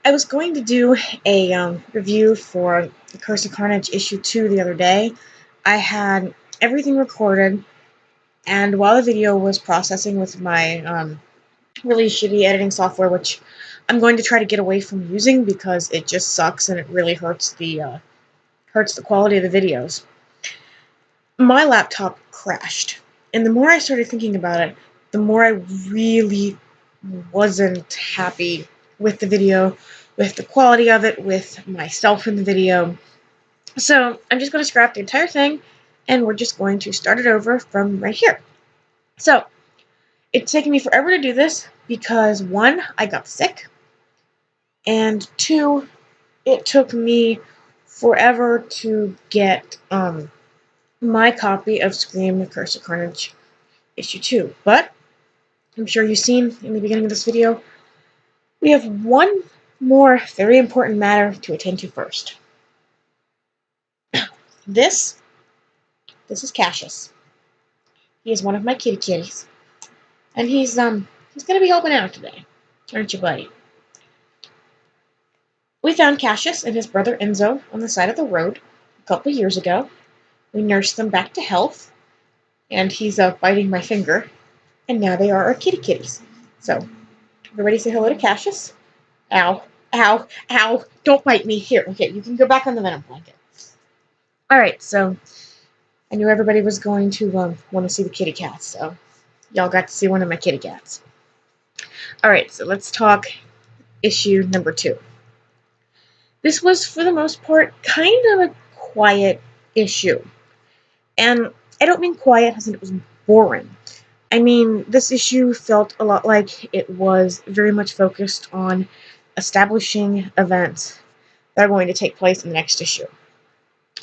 I was going to do a review for the Curse of Carnage issue 2 the other day. I had everything recorded, and while the video was processing with my really shitty editing software, which I'm going to try to get away from using because it just sucks and it really hurts the quality of the videos, my laptop crashed. And the more I started thinking about it, the more I really wasn't happy with the video, with the quality of it, with myself in the video. So I'm just going to scrap the entire thing, and we're just going to start it over from right here. So it's taken me forever to do this because, one, I got sick, and two, it took me forever to get my copy of Scream: The Curse of Carnage issue 2. But I'm sure you've seen in the beginning of this video, we have one more very important matter to attend to first. This is Cassius. He is one of my kitty kitties, and he's gonna be helping out today, aren't you, buddy? We found Cassius and his brother Enzo on the side of the road a couple years ago. We nursed them back to health, and he's biting my finger, and now they are our kitty kitties. So, everybody say hello to Cassius. Ow, ow, ow, don't bite me. Here, okay, you can go back on the venom blanket. Alright, so I knew everybody was going to want to see the kitty cats, so y'all got to see one of my kitty cats. Alright, so let's talk issue number 2. This was, for the most part, kind of a quiet issue. And I don't mean quiet as in it was boring. I mean, this issue felt a lot like it was very much focused on establishing events that are going to take place in the next issue.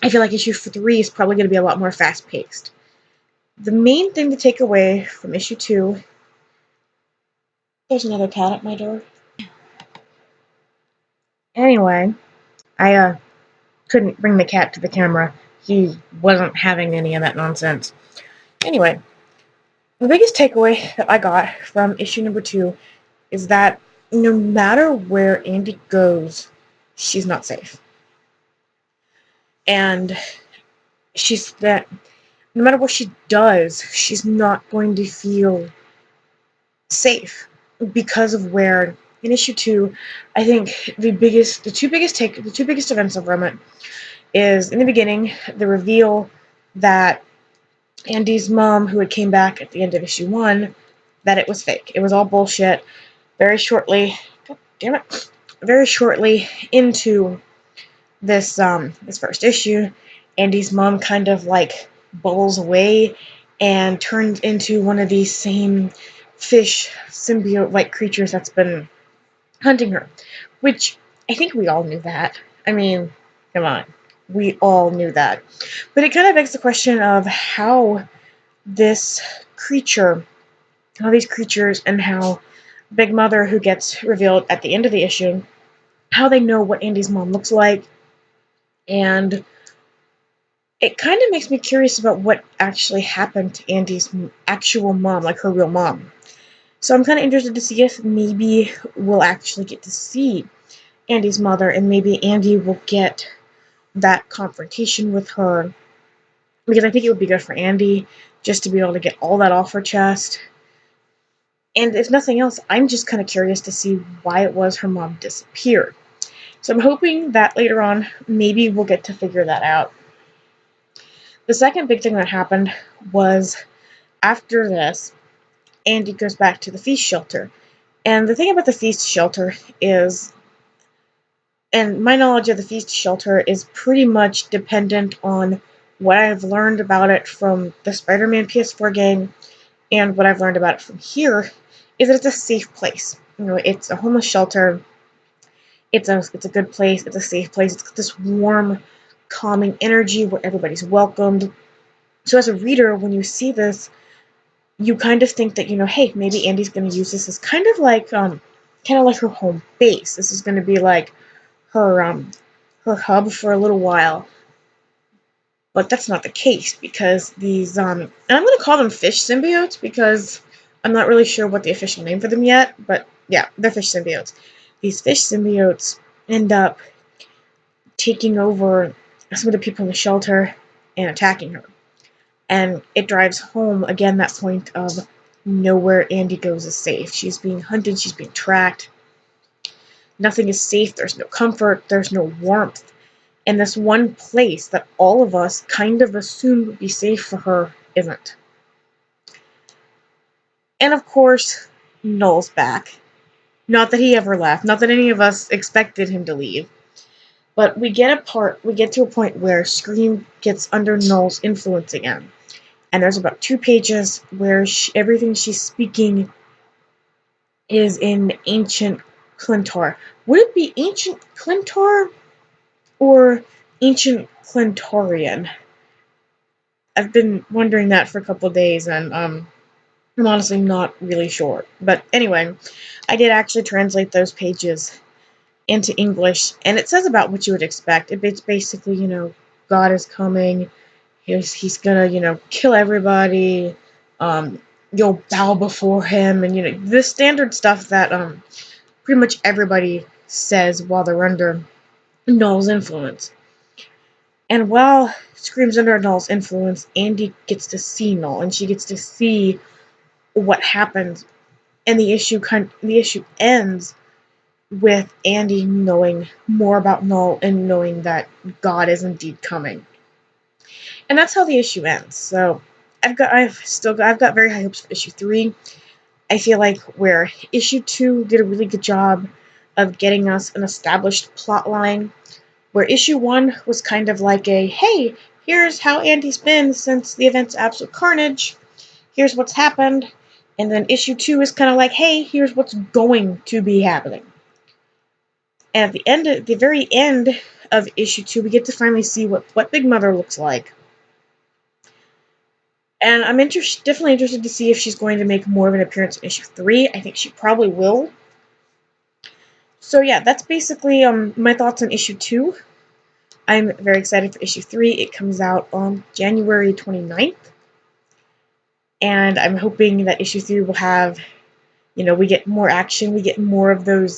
I feel like issue 3 is probably going to be a lot more fast-paced. The main thing to take away from issue 2... There's another cat at my door. Anyway, I couldn't bring the cat to the camera. He wasn't having any of that nonsense. Anyway, the biggest takeaway that I got from issue number 2 is that no matter where Andy goes, she's not safe. And no matter what she does, she's not going to feel safe because of where in issue 2, I think the two biggest events of it is in the beginning, the reveal that Andy's mom, who had came back at the end of issue 1, that it was fake. It was all bullshit. Very shortly into this first issue, Andy's mom kind of like bubbles away and turns into one of these same fish symbiote-like creatures that's been hunting her. Which, I think we all knew that. I mean, come on. We all knew that. But it kind of begs the question of how these creatures and how Big Mother, who gets revealed at the end of the issue, how they know what Andy's mom looks like. And it kind of makes me curious about what actually happened to Andy's actual mom, like her real mom. So I'm kind of interested to see if maybe we'll actually get to see Andy's mother, and maybe Andy will get that confrontation with her, because I think it would be good for Andy just to be able to get all that off her chest. And if nothing else, I'm just kind of curious to see why it was her mom disappeared. So I'm hoping that later on, maybe we'll get to figure that out. The second big thing that happened was, after this, Andy goes back to the feast shelter. And the thing about the feast shelter is, and my knowledge of the feast shelter is pretty much dependent on what I've learned about it from the Spider-Man PS4 game, and what I've learned about it from here, is that it's a safe place. You know, it's a homeless shelter. It's a good place. It's a safe place. It's got this warm, calming energy where everybody's welcomed. So as a reader, when you see this, you kind of think that, hey, maybe Andy's going to use this as kind of like her home base. This is going to be like her hub for a little while. But that's not the case, because these and I'm going to call them fish symbiotes because I'm not really sure what the official name for them yet, but yeah, they're fish symbiotes. these fish symbiotes end up taking over some of the people in the shelter and attacking her. And it drives home, again, that point of nowhere Andy goes is safe. She's being hunted, she's being tracked. Nothing is safe, there's no comfort, there's no warmth. And this one place that all of us kind of assumed would be safe for her isn't. And of course, Null's back. Not that he ever left, not that any of us expected him to leave. But we get to a point where Scream gets under Null's influence again. And there's about 2 pages where everything she's speaking is in ancient Clintar. Would it be ancient Clintar or ancient Clintarian? I've been wondering that for a couple of days, and I'm honestly not really sure. But anyway, I did actually translate those pages into English, and it says about what you would expect. It's basically, God is coming. He's gonna, kill everybody. You'll bow before him, and the standard stuff that pretty much everybody says while they're under Null's influence. And while Scream's under Null's influence, Andy gets to see Null, and she gets to see what happens. And the issue ends with Andy knowing more about Null and knowing that God is indeed coming. And that's how the issue ends. So I've got very high hopes for issue 3. I feel like where issue 2 did a really good job of getting us an established plot line, where issue 1 was kind of like a, hey, here's how Andy's been since the events of Absolute Carnage, here's what's happened, and then issue 2 is kind of like, hey, here's what's going to be happening. And at the very end of issue 2, we get to finally see what Big Mother looks like. And I'm definitely interested to see if she's going to make more of an appearance in issue 3. I think she probably will. So yeah, that's basically my thoughts on issue 2. I'm very excited for issue 3. It comes out on January 29th. And I'm hoping that issue 3 will have, we get more action, we get more of those,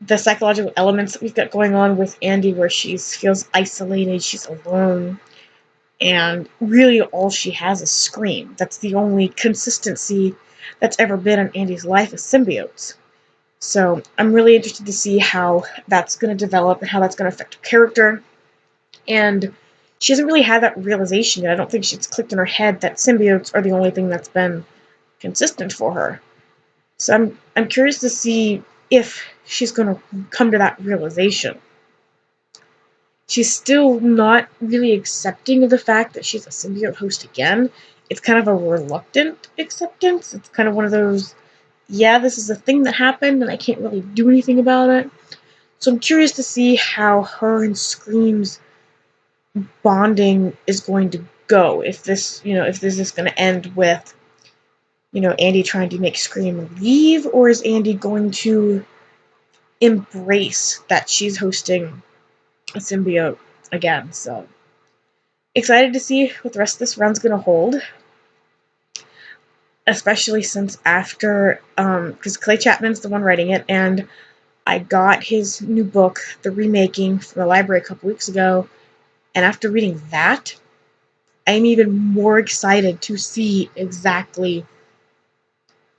the psychological elements that we've got going on with Andy, where she feels isolated, she's alone. And really all she has is Scream. That's the only consistency that's ever been in Andy's life is symbiotes. So I'm really interested to see how that's going to develop and how that's going to affect her character. And she hasn't really had that realization yet. I don't think she's clicked in her head that symbiotes are the only thing that's been consistent for her. So I'm curious to see if she's going to come to that realization. She's still not really accepting of the fact that she's a symbiote host again. It's kind of a reluctant acceptance. It's kind of one of those, yeah, this is a thing that happened and I can't really do anything about it. So I'm curious to see how her and Scream's bonding is going to go. If this is going to end with, Andy trying to make Scream leave, or is Andy going to embrace that she's hosting a symbiote again? So excited to see what the rest of this run's gonna hold, especially since after because Clay Chapman's the one writing it, and I got his new book, The Remaking, from the library a couple weeks ago, and after reading that, I'm even more excited to see exactly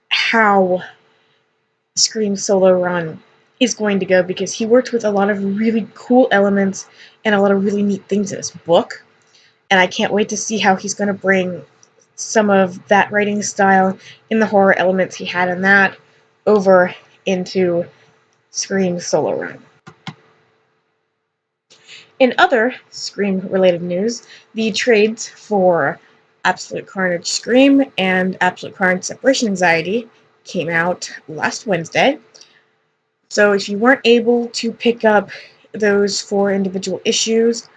how Scream's solo run is going to go, because he worked with a lot of really cool elements and a lot of really neat things in his book, and I can't wait to see how he's going to bring some of that writing style and the horror elements he had in that over into Scream's solo run. In other Scream-related news, the trades for Absolute Carnage Scream and Absolute Carnage Separation Anxiety came out last Wednesday. So if you weren't able to pick up those 4 individual issues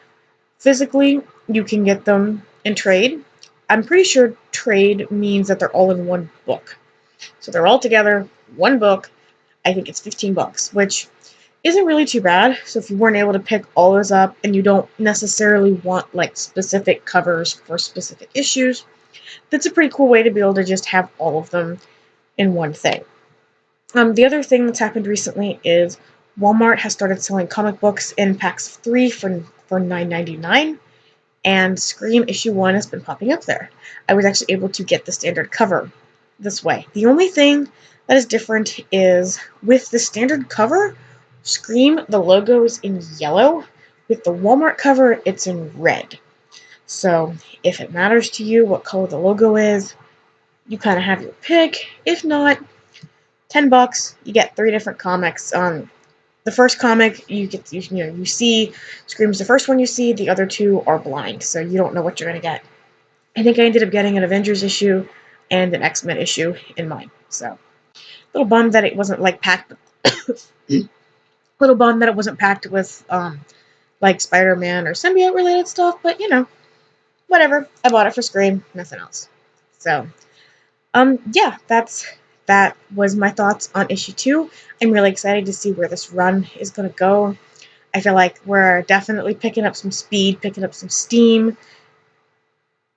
physically, you can get them in trade. I'm pretty sure trade means that they're all in one book. So they're all together, one book. I think it's $15, which isn't really too bad. So if you weren't able to pick all those up and you don't necessarily want like specific covers for specific issues, that's a pretty cool way to be able to just have all of them in one thing. The other thing that's happened recently is Walmart has started selling comic books in packs of 3 for $9.99, and Scream issue 1 has been popping up there. I was actually able to get the standard cover this way. The only thing that is different is with the standard cover, Scream, the logo is in yellow. With the Walmart cover, it's in red. So if it matters to you what color the logo is, you kind of have your pick. If not, $10, you get 3 different comics. The first comic you see Scream's the first one you see. The other 2 are blind, so you don't know what you're gonna get. I think I ended up getting an Avengers issue and an X-Men issue in mine. So a little bummed that it wasn't like packed. Little bummed that it wasn't packed with like Spider-Man or symbiote related stuff, but whatever. I bought it for Scream, nothing else. So yeah, that was my thoughts on issue 2. I'm really excited to see where this run is going to go. I feel like we're definitely picking up some speed, picking up some steam,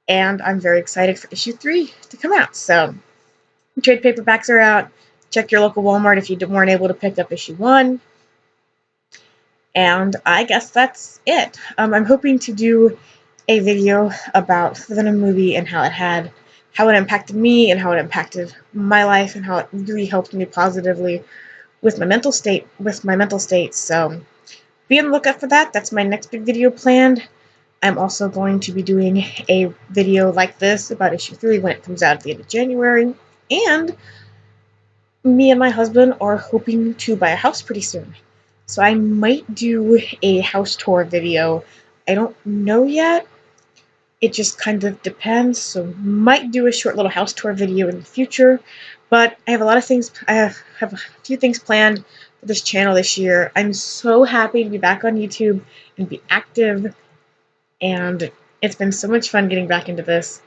and I'm very excited for issue 3 to come out. So trade paperbacks are out. Check your local Walmart if you weren't able to pick up issue 1. And I guess that's it. I'm hoping to do a video about the Venom movie and how it impacted me and how it impacted my life and how it really helped me positively with my mental state. So be on the lookout for that. That's my next big video planned. I'm also going to be doing a video like this about issue 3 when it comes out at the end of January. And me and my husband are hoping to buy a house pretty soon. So I might do a house tour video. I don't know yet. It just kind of depends. So might do a short little house tour video in the future. But I have a lot of things. I have a few things planned for this channel this year. I'm so happy to be back on YouTube and be active. And it's been so much fun getting back into this.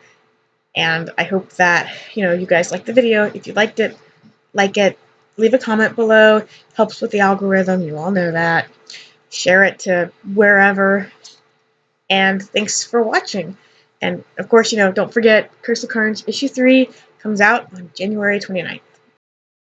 And I hope that, you guys liked the video. If you liked it, like it. Leave a comment below. Helps with the algorithm. You all know that. Share it to wherever. And thanks for watching. And of course, don't forget, Curse of Carnage issue 3 comes out on January 29th.